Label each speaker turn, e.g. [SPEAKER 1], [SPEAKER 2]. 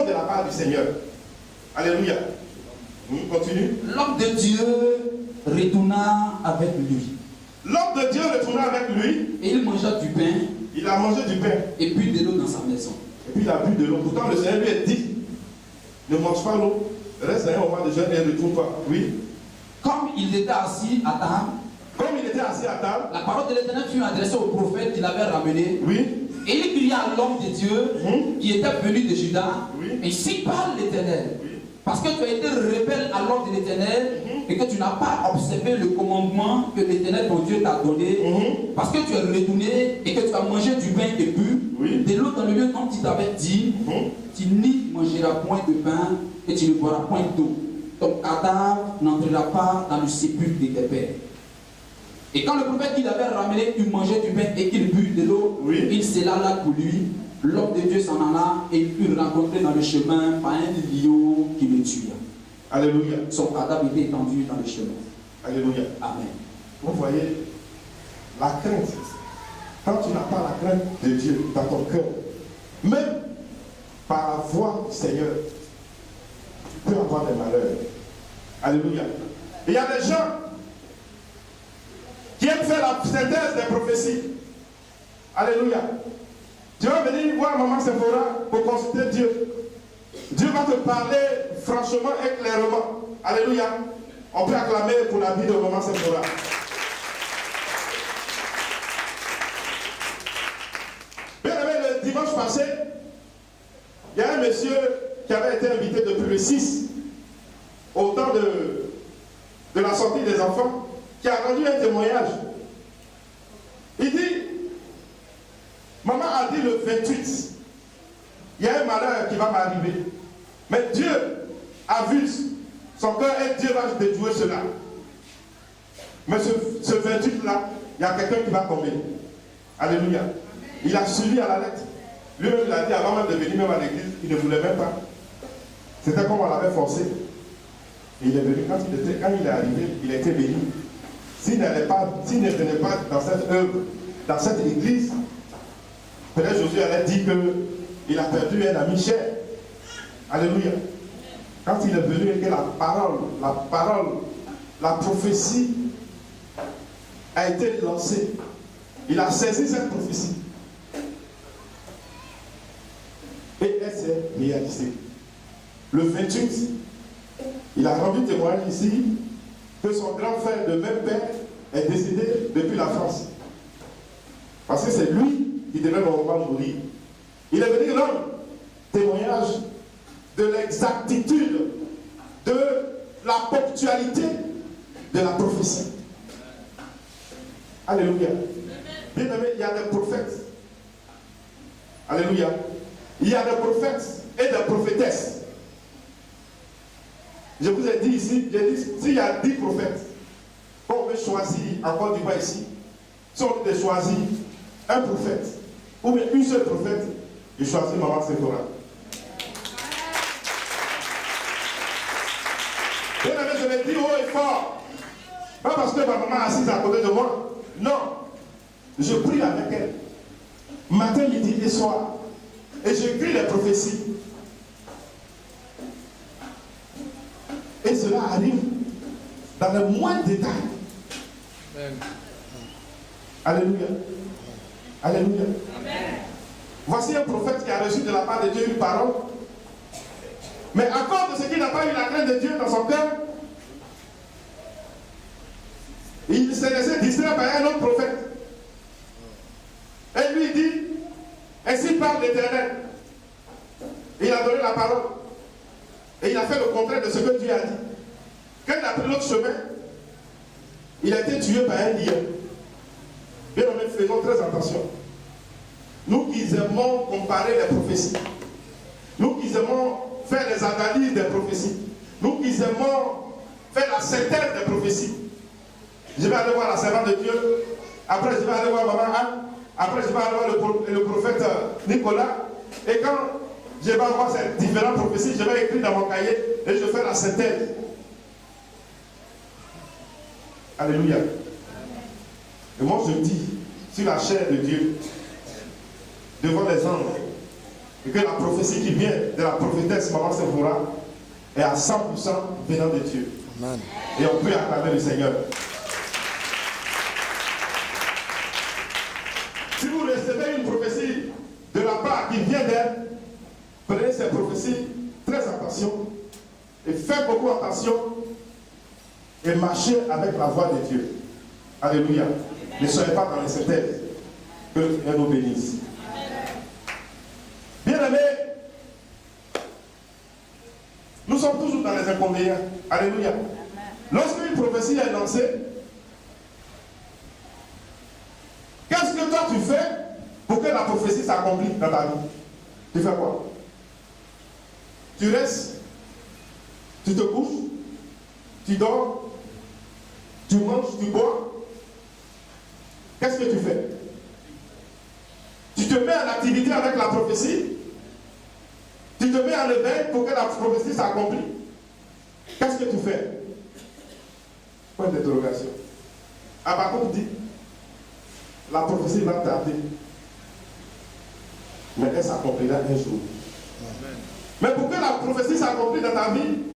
[SPEAKER 1] de la part du Seigneur. Alléluia. Continue.
[SPEAKER 2] L'homme de Dieu retourna avec lui.
[SPEAKER 1] L'homme de Dieu retourna avec lui.
[SPEAKER 2] Et il mangea du pain.
[SPEAKER 1] Il a mangé du pain.
[SPEAKER 2] Et but de l'eau dans sa maison.
[SPEAKER 1] Et puis il a bu de l'eau. Pourtant le Seigneur lui a dit, ne mange pas l'eau. Reste un moment de jeûne et retourne-toi. Oui.
[SPEAKER 2] Comme il était assis à table.
[SPEAKER 1] Comme il était assis à table.
[SPEAKER 2] La parole de l'Éternel fut adressée au prophète qu'il avait ramené.
[SPEAKER 1] Oui.
[SPEAKER 2] Et il cria à l'homme de Dieu qui était venu de Juda.
[SPEAKER 1] Oui.
[SPEAKER 2] Et si parle l'Éternel.
[SPEAKER 1] Oui.
[SPEAKER 2] Parce que tu as été rebelle à l'ordre de l'Éternel et que tu n'as pas observé le commandement que l'Éternel ton Dieu t'a donné. Parce que tu es retourné et que tu as mangé du pain et bu de l'eau dans le lieu dont il t'avait dit, tu n'y mangeras point de pain et tu ne boiras point d'eau. Ton cadavre n'entrera pas dans le sépulcre de tes pères. Et quand le prophète qu'il avait ramené, il mangeait du pain et qu'il but de l'eau, il scella là pour lui. L'homme de Dieu s'en alla et il fut rencontré dans le chemin par un lion qui le tua.
[SPEAKER 1] Alléluia.
[SPEAKER 2] Son cadavre était étendu dans le chemin.
[SPEAKER 1] Alléluia.
[SPEAKER 2] Amen.
[SPEAKER 1] Vous voyez, la crainte, quand tu n'as pas la crainte de Dieu dans ton cœur, même par la voix du Seigneur, tu peux avoir des malheurs. Alléluia. Et il y a des gens qui aiment faire la synthèse des prophéties. Alléluia. Tu vas venir voir Maman Sephora pour consulter Dieu. Dieu va te parler franchement et clairement. Alléluia. On peut acclamer pour la vie de Maman Sephora. Bien aimé, le dimanche passé, il y a un monsieur qui avait été invité depuis le 6 au temps de la sortie des enfants, qui a rendu un témoignage. Il dit, maman a dit le 28, il y a un malheur qui va m'arriver. Mais Dieu a vu son cœur et Dieu va déjouer cela. Mais ce 28-là, il y a quelqu'un qui va tomber. Alléluia. Il a suivi à la lettre. Lui-même, il a dit avant même de venir même à l'église, il ne voulait même pas. C'était comme on l'avait forcé. Et il est venu, quand il est arrivé, il a été béni. S'il ne venait pas dans cette œuvre, dans cette église, peut-être Josué allait dire qu'il a perdu un ami cher. Alléluia. Quand il est venu et que la prophétie a été lancée, il a saisi cette prophétie. Et elle s'est réalisée. Le 28, il a rendu témoignage ici que son grand frère de même père est décédé depuis la France. Parce que c'est lui qui devait normalement mourir. Il est venu rendre témoignage de l'exactitude, de la ponctualité de la prophétie. Alléluia. Bien aimé, il y a des prophètes. Alléluia. Il y a des prophètes et des prophétesses. Je vous ai dit ici, s'il y a 10 prophètes, qu'on veut choisir en Côte d'Ivoire ici, si on veut choisir un prophète, ou bien une seule prophète, je choisis Maman Sephora. Bien aimé, je l'ai dit haut et fort. Pas parce que ma maman est assise à côté de moi. Non. Je prie avec elle. Matin, midi et soir. Et j'écris les prophéties. Et cela arrive dans le moindre détail. Amen. Alléluia. Alléluia. Amen. Voici un prophète qui a reçu de la part de Dieu une parole. Mais à cause de ce qu'il n'a pas eu la crainte de Dieu dans son cœur, il s'est laissé distraire par un autre prophète. Et lui dit, ainsi parle l'Éternel. Il a donné la parole. Et il a fait le contraire de ce que Dieu a dit. Quand il a pris l'autre chemin, il a été tué par un lion. Bien aimé, faisons très attention. Nous qui aimons comparer les prophéties, nous qui aimons faire les analyses des prophéties, nous qui aimons faire la synthèse des prophéties. Je vais aller voir la servante de Dieu, après je vais aller voir Maman Anne, après je vais aller voir le prophète Nicolas, et quand je vais voir ces différentes prophéties, je vais écrire dans mon cahier et je fais la synthèse. Alléluia. Et moi je dis, sur la chair de Dieu, devant les anges, et que la prophétie qui vient de la prophétesse Maman Sephora est à 100% venant de Dieu.
[SPEAKER 3] Amen.
[SPEAKER 1] Et on peut acclamer le Seigneur. Si vous recevez une prophétie de la part qui vient d'elle, prenez ces prophéties très attention et faites beaucoup attention et marchez avec la voix de Dieu. Alléluia. Ne soyez pas dans les synthèses. Que le Seigneur nous bénisse. Bien-aimés, nous sommes toujours dans les inconvénients. Alléluia. Lorsqu'une prophétie est lancée, qu'est-ce que toi tu fais pour que la prophétie s'accomplisse dans ta vie? Tu fais quoi? Tu restes, tu te couches, tu dors, tu manges, tu bois. Qu'est-ce que tu fais? Tu te mets en activité avec la prophétie. Tu te mets en éveil pour que la prophétie s'accomplisse. Qu'est-ce que tu fais? Point d'interrogation. Habakkuk dit, la prophétie va tarder, mais elle s'accomplira un jour. Mais pour que la prophétie s'accomplisse dans ta vie,